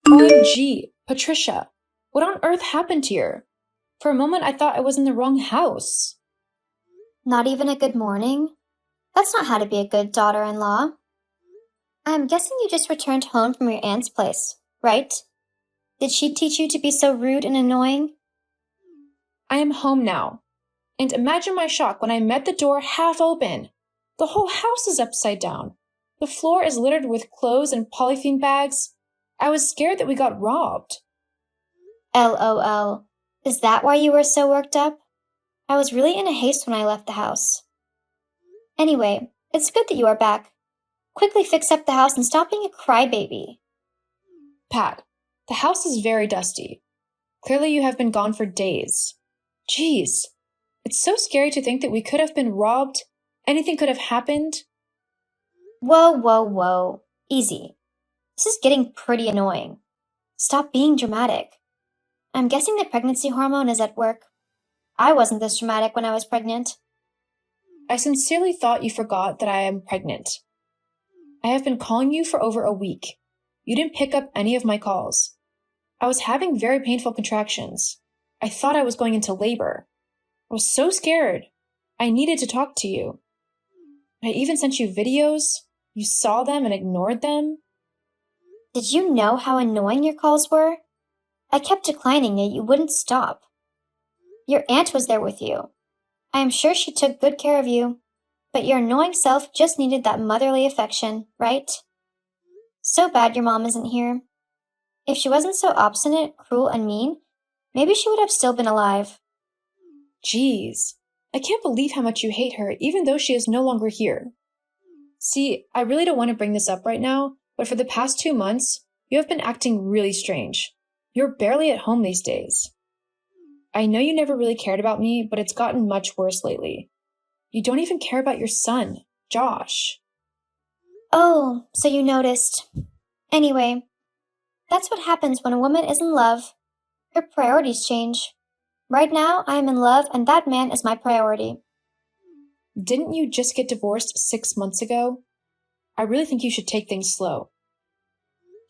OMG, Patricia, what on earth happened here? For a moment, I thought I was in the wrong house. Not even a good morning? That's not how to be a good daughter-in-law. I'm guessing you just returned home from your aunt's place, right? Did she teach you to be so rude and annoying? I am home now. And imagine my shock when I met the door half open. The whole house is upside down. The floor is littered with clothes and polythene bags. I was scared that we got robbed. LOL. Is that why you were so worked up? I was really in a haste when I left the house. Anyway, it's good that you are back. Quickly fix up the house and stop being a crybaby. Pat, the house is very dusty. Clearly you have been gone for days. Jeez, it's so scary to think that we could have been robbed. Anything could have happened. Whoa. Easy. This is getting pretty annoying. Stop being dramatic. I'm guessing the pregnancy hormone is at work. I wasn't this dramatic when I was pregnant. I sincerely thought you forgot that I am pregnant. I have been calling you for over a week. You didn't pick up any of my calls. I was having very painful contractions. I thought I was going into labor. I was so scared. I needed to talk to you. I even sent you videos. You saw them and ignored them. Did you know how annoying your calls were? I kept declining yet you wouldn't stop. Your aunt was there with you. I am sure she took good care of you, but your annoying self just needed that motherly affection, right? So bad your mom isn't here. If she wasn't so obstinate, cruel, and mean, maybe she would have still been alive. Jeez, I can't believe how much you hate her even though she is no longer here. See, I really don't want to bring this up right now, but for the past 2 months, you have been acting really strange. You're barely at home these days. I know you never really cared about me, but it's gotten much worse lately. You don't even care about your son, Josh. Oh, so you noticed. Anyway, that's what happens when a woman is in love. Her priorities change. Right now, I am in love and that man is my priority. Didn't you just get divorced 6 months ago? I really think you should take things slow.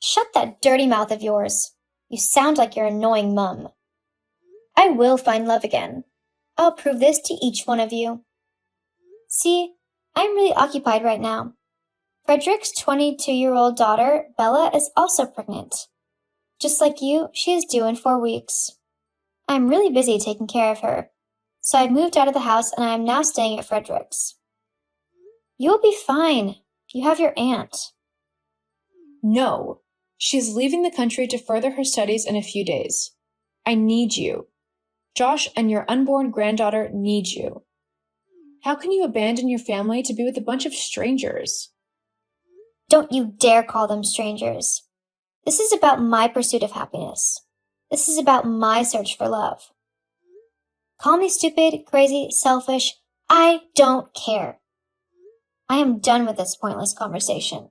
Shut that dirty mouth of yours. You sound like your annoying mum. I will find love again. I'll prove this to each one of you. See, I'm really occupied right now. Frederick's 22-year-old daughter, Bella, is also pregnant. Just like you, she is due in 4 weeks. I'm really busy taking care of her, so I've moved out of the house and I am now staying at Frederick's. You'll be fine. You have your aunt. No, she's leaving the country to further her studies in a few days. I need you. Josh and your unborn granddaughter need you. How can you abandon your family to be with a bunch of strangers? Don't you dare call them strangers. This is about my pursuit of happiness. This is about my search for love. Call me stupid, crazy, selfish. I don't care. I am done with this pointless conversation.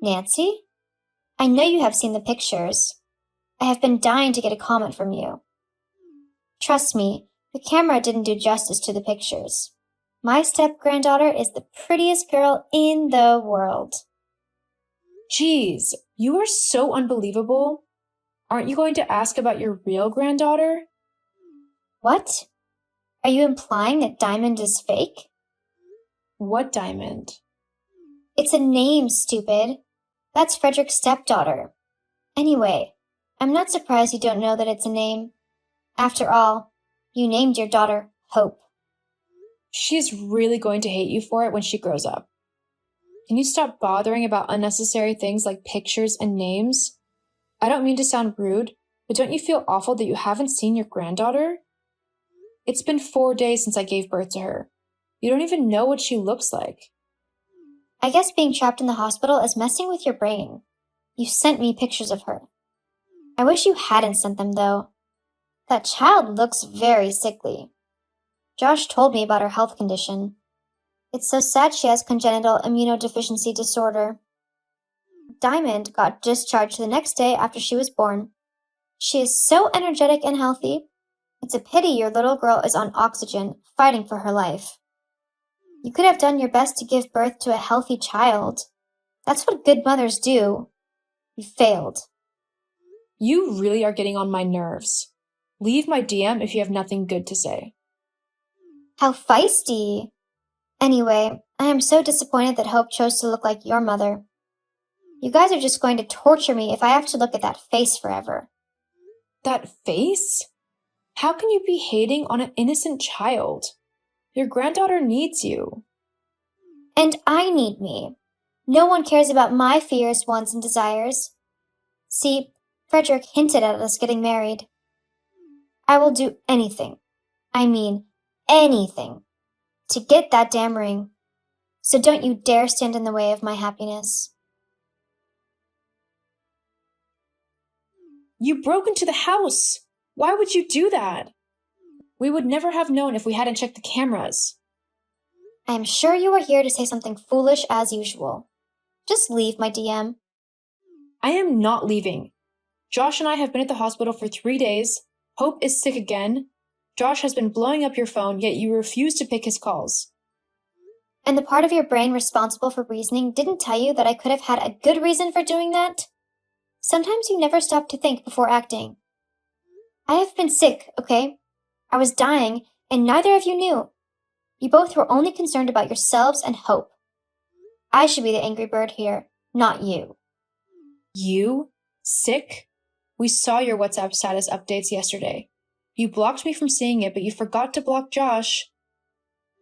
Nancy? I know you have seen the pictures. I have been dying to get a comment from you. Trust me, the camera didn't do justice to the pictures. My step-granddaughter is the prettiest girl in the world. Jeez, you are so unbelievable. Aren't you going to ask about your real granddaughter? What? Are you implying that Diamond is fake? What Diamond? It's a name, stupid. That's Frederick's stepdaughter. Anyway, I'm not surprised you don't know that it's a name. After all, you named your daughter Hope. She's really going to hate you for it when she grows up. Can you stop bothering about unnecessary things like pictures and names? I don't mean to sound rude, but don't you feel awful that you haven't seen your granddaughter? It's been 4 days since I gave birth to her. You don't even know what she looks like. I guess being trapped in the hospital is messing with your brain. You sent me pictures of her. I wish you hadn't sent them, though. That child looks very sickly. Josh told me about her health condition. It's so sad she has congenital immunodeficiency disorder. Diamond got discharged the next day after she was born. She is so energetic and healthy. It's a pity your little girl is on oxygen, fighting for her life. You could have done your best to give birth to a healthy child. That's what good mothers do. You failed. You really are getting on my nerves. Leave my DM if you have nothing good to say. How feisty. Anyway, I am so disappointed that Hope chose to look like your mother. You guys are just going to torture me if I have to look at that face forever. That face? How can you be hating on an innocent child? Your granddaughter needs you. And I need me. No one cares about my fears, wants, and desires. See, Frederick hinted at us getting married. I will do anything, I mean anything, to get that damn ring. So don't you dare stand in the way of my happiness. You broke into the house. Why would you do that? We would never have known if we hadn't checked the cameras. I am sure you are here to say something foolish as usual. Just leave, my DM. I am not leaving. Josh and I have been at the hospital for 3 days. Hope is sick again. Josh has been blowing up your phone, yet you refuse to pick his calls. And the part of your brain responsible for reasoning didn't tell you that I could have had a good reason for doing that? Sometimes you never stop to think before acting. I have been sick, okay? I was dying, and neither of you knew. You both were only concerned about yourselves and Hope. I should be the angry bird here, not you. You? Sick? We saw your WhatsApp status updates yesterday. You blocked me from seeing it, but you forgot to block Josh.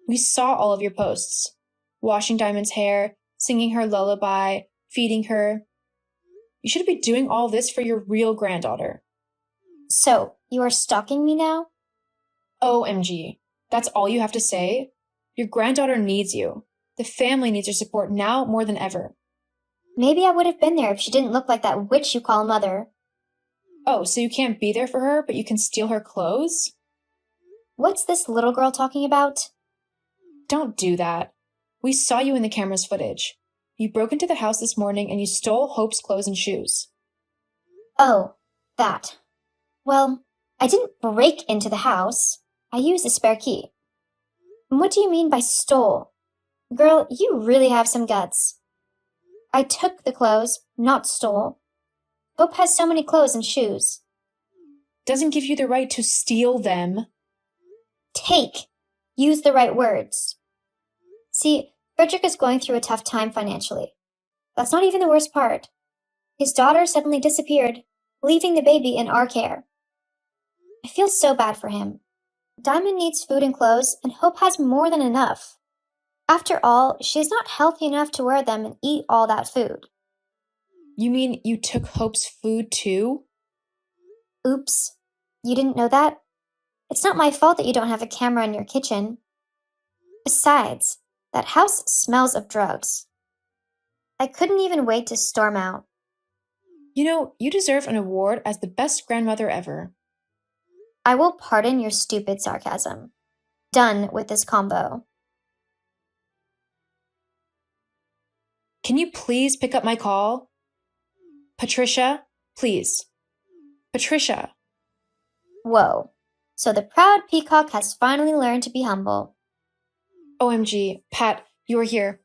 We saw all of your posts. Washing Diamond's hair, singing her lullaby, feeding her. You should be doing all this for your real granddaughter. So, you are stalking me now? OMG. That's all you have to say? Your granddaughter needs you. The family needs your support now more than ever. Maybe I would have been there if she didn't look like that witch you call mother. Oh, so you can't be there for her, but you can steal her clothes? What's this little girl talking about? Don't do that. We saw you in the camera's footage. You broke into the house this morning and you stole Hope's clothes and shoes. Oh, that. Well, I didn't break into the house. I used a spare key. And what do you mean by stole? Girl, you really have some guts. I took the clothes, not stole. Hope has so many clothes and shoes. Doesn't give you the right to steal them. Take. Use the right words. See, Frederick is going through a tough time financially. That's not even the worst part. His daughter suddenly disappeared, leaving the baby in our care. I feel so bad for him. Diamond needs food and clothes, and Hope has more than enough. After all, she is not healthy enough to wear them and eat all that food. You mean you took Hope's food too? Oops. You didn't know that? It's not my fault that you don't have a camera in your kitchen. Besides, that house smells of drugs. I couldn't even wait to storm out. You know, you deserve an award as the best grandmother ever. I will pardon your stupid sarcasm. Done with this combo. Can you please pick up my call? Patricia, please. Patricia. Whoa. So the proud peacock has finally learned to be humble. OMG, Pat, you are here.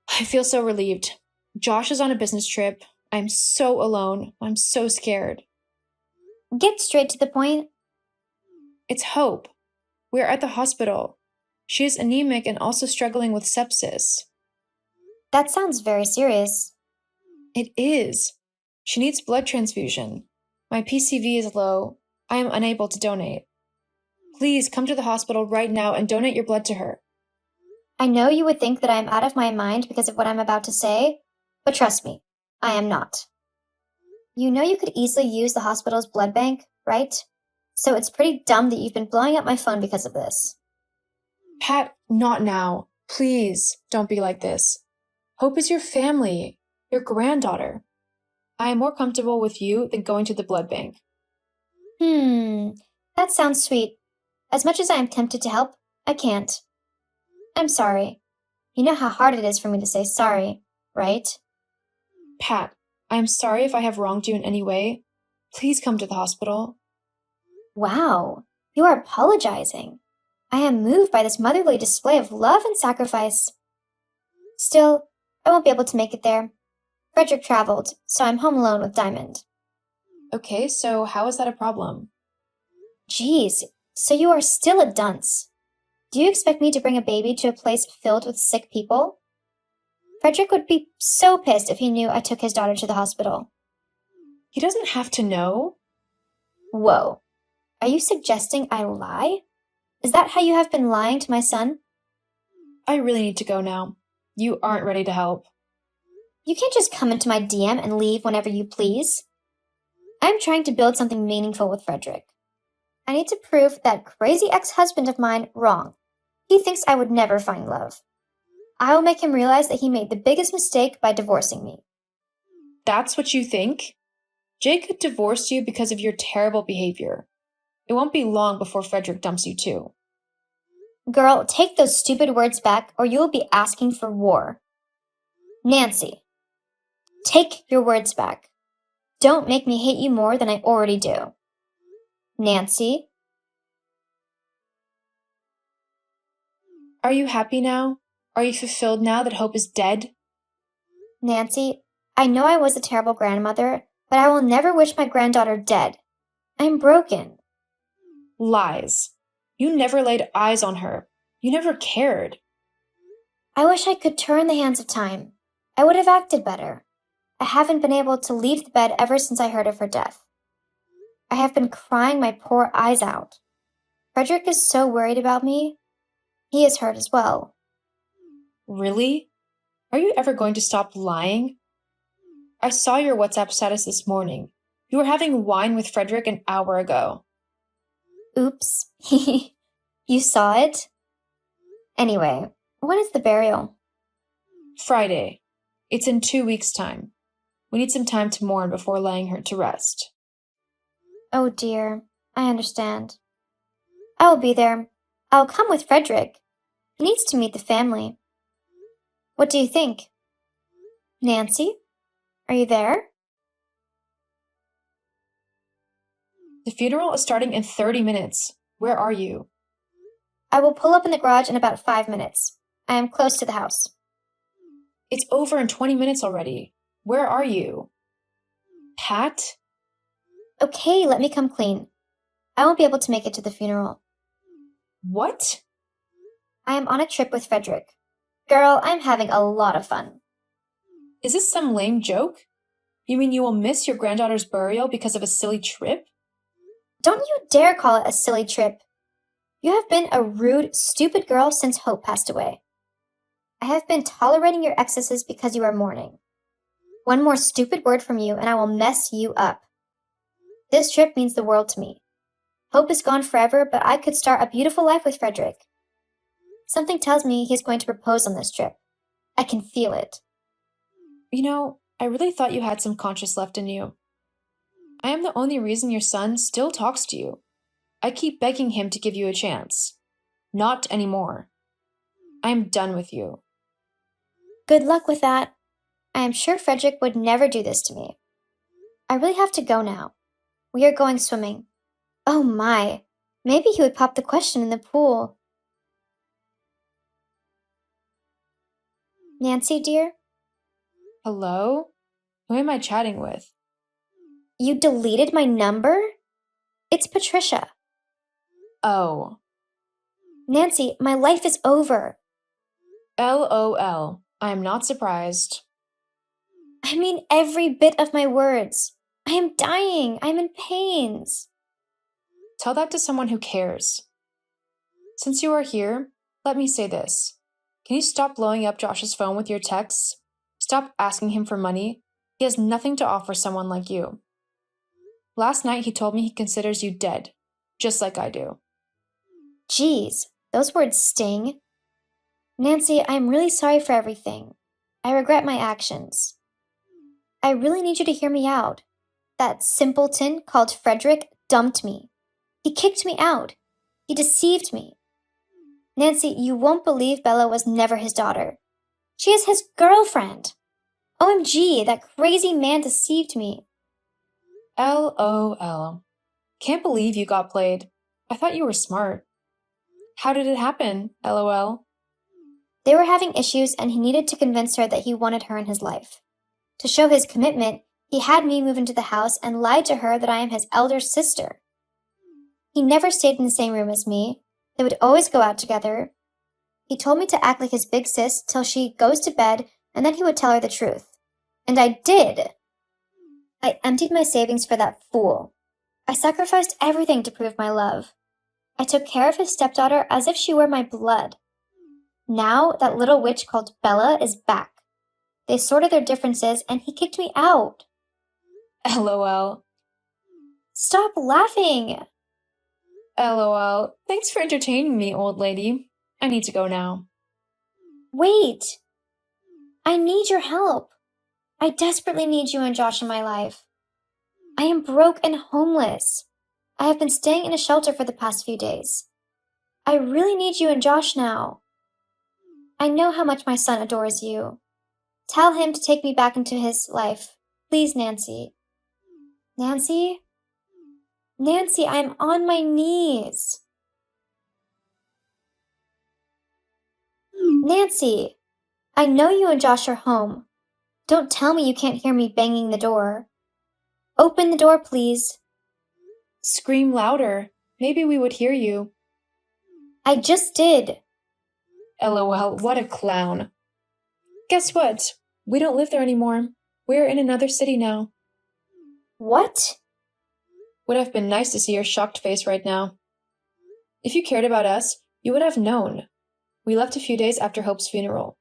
I feel so relieved. Josh is on a business trip. I'm so alone. I'm so scared. Get straight to the point. It's Hope. We're at the hospital. She is anemic and also struggling with sepsis. That sounds very serious. It is. She needs blood transfusion. My PCV is low. I am unable to donate. Please come to the hospital right now and donate your blood to her. I know you would think that I am out of my mind because of what I'm about to say, but trust me, I am not. You know you could easily use the hospital's blood bank, right? So it's pretty dumb that you've been blowing up my phone because of this. Pat, not now. Please, don't be like this. Hope is your family, your granddaughter. I am more comfortable with you than going to the blood bank. That sounds sweet. As much as I am tempted to help, I can't. I'm sorry. You know how hard it is for me to say sorry, right? Pat, I am sorry if I have wronged you in any way. Please come to the hospital. Wow, you are apologizing. I am moved by this motherly display of love and sacrifice. Still, I won't be able to make it there. Frederick traveled, so I'm home alone with Diamond. Okay, so how is that a problem? Geez, so you are still a dunce. Do you expect me to bring a baby to a place filled with sick people? Frederick would be so pissed if he knew I took his daughter to the hospital. He doesn't have to know. Whoa. Are you suggesting I lie? Is that how you have been lying to my son? I really need to go now. You aren't ready to help. You can't just come into my DM and leave whenever you please. I'm trying to build something meaningful with Frederick. I need to prove that crazy ex-husband of mine wrong. He thinks I would never find love. I will make him realize that he made the biggest mistake by divorcing me. That's what you think? Jake could divorce you because of your terrible behavior. It won't be long before Frederick dumps you too. Girl, take those stupid words back or you will be asking for war. Nancy, take your words back. Don't make me hate you more than I already do. Nancy? Are you happy now? Are you fulfilled now that hope is dead? Nancy, I know I was a terrible grandmother, but I will never wish my granddaughter dead. I'm broken. Lies. You never laid eyes on her. You never cared. I wish I could turn the hands of time. I would have acted better. I haven't been able to leave the bed ever since I heard of her death. I have been crying my poor eyes out. Frederick is so worried about me. He is hurt as well. Really? Are you ever going to stop lying? I saw your WhatsApp status this morning. You were having wine with Frederick an hour ago. Oops. You saw it? Anyway, when is the burial? Friday. It's in 2 weeks' time. We need some time to mourn before laying her to rest. Oh dear, I understand. I will be there. I'll come with Frederick. He needs to meet the family. What do you think? Nancy? Are you there? The funeral is starting in 30 minutes. Where are you? I will pull up in the garage in about 5 minutes. I am close to the house. It's over in 20 minutes already. Where are you? Pat? Okay, let me come clean. I won't be able to make it to the funeral. What? I am on a trip with Frederick. Girl, I'm having a lot of fun. Is this some lame joke? You mean you will miss your granddaughter's burial because of a silly trip? Don't you dare call it a silly trip. You have been a rude, stupid girl since Hope passed away. I have been tolerating your excesses because you are mourning. One more stupid word from you and I will mess you up. This trip means the world to me. Hope is gone forever, but I could start a beautiful life with Frederick. Something tells me he's going to propose on this trip. I can feel it. You know, I really thought you had some conscience left in you. I am the only reason your son still talks to you. I keep begging him to give you a chance. Not anymore. I am done with you. Good luck with that. I am sure Frederick would never do this to me. I really have to go now. We are going swimming. Oh my, maybe he would pop the question in the pool. Nancy, dear? Hello? Who am I chatting with? You deleted my number? It's Patricia. Oh. Nancy, my life is over. LOL. I am not surprised. I mean every bit of my words. I am dying. I'm in pains. Tell that to someone who cares. Since you are here, let me say this. Can you stop blowing up Josh's phone with your texts? Stop asking him for money. He has nothing to offer someone like you. Last night he told me he considers you dead, just like I do. Geez, those words sting. Nancy, I'm really sorry for everything. I regret my actions. I really need you to hear me out. That simpleton called Frederick dumped me. He kicked me out. He deceived me. Nancy, you won't believe Bella was never his daughter. She is his girlfriend. OMG, that crazy man deceived me. LOL. Can't believe you got played. I thought you were smart. How did it happen? LOL. They were having issues and he needed to convince her that he wanted her in his life. To show his commitment, he had me move into the house and lied to her that I am his elder sister. He never stayed in the same room as me. They would always go out together. He told me to act like his big sis till she goes to bed, and then he would tell her the truth. And I did. I emptied my savings for that fool. I sacrificed everything to prove my love. I took care of his stepdaughter as if she were my blood. Now that little witch called Bella is back. They sorted their differences and he kicked me out. LOL. Stop laughing. LOL. Thanks for entertaining me, old lady. I need to go now. Wait. I need your help. I desperately need you and Josh in my life. I am broke and homeless. I have been staying in a shelter for the past few days. I really need you and Josh now. I know how much my son adores you. Tell him to take me back into his life. Please, Nancy. Nancy? Nancy, I'm on my knees. Nancy, I know you and Josh are home. Don't tell me you can't hear me banging the door. Open the door, please. Scream louder. Maybe we would hear you. I just did. LOL, what a clown. Guess what? We don't live there anymore. We're in another city now. What? Would have been nice to see your shocked face right now. If you cared about us, you would have known. We left a few days after Hope's funeral.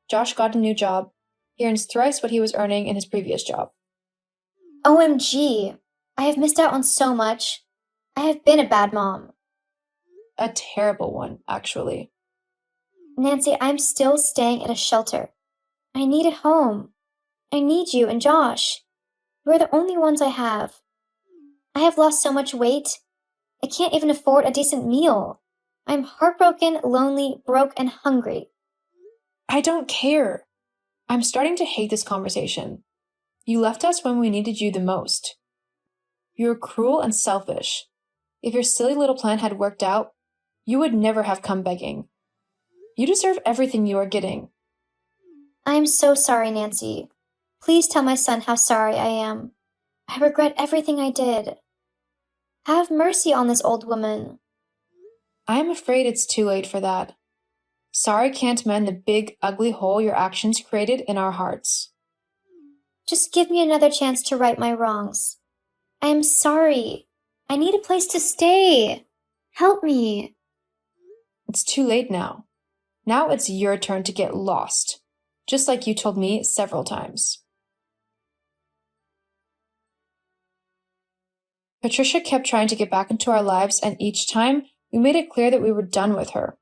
Josh got a new job. He earns thrice what he was earning in his previous job. OMG. I have missed out on so much. I have been a bad mom. A terrible one, actually. Nancy, I'm still staying at a shelter. I need a home. I need you and Josh. We're the only ones I have. I have lost so much weight. I can't even afford a decent meal. I'm heartbroken, lonely, broke, and hungry. I don't care. I'm starting to hate this conversation. You left us when we needed you the most. You were cruel and selfish. If your silly little plan had worked out, you would never have come begging. You deserve everything you are getting. I am so sorry, Nancy. Please tell my son how sorry I am. I regret everything I did. Have mercy on this old woman. I am afraid it's too late for that. Sorry can't mend the big, ugly hole your actions created in our hearts. Just give me another chance to right my wrongs. I am sorry. I need a place to stay. Help me. It's too late now. Now it's your turn to get lost, just like you told me several times. Patricia kept trying to get back into our lives, and each time we made it clear that we were done with her.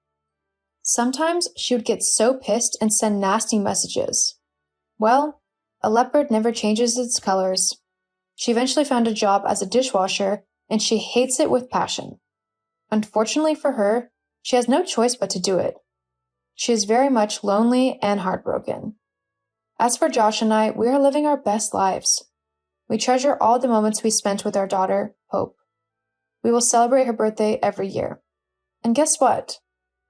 Sometimes she would get so pissed and send nasty messages. Well, a leopard never changes its colors. She eventually found a job as a dishwasher, and she hates it with passion. Unfortunately for her, she has no choice but to do it. She is very much lonely and heartbroken. As for Josh and I, we are living our best lives. We treasure all the moments we spent with our daughter, Hope. We will celebrate her birthday every year. And guess what?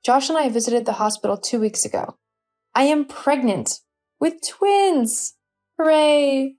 Josh and I visited the hospital 2 weeks ago. I am pregnant with twins! Hooray!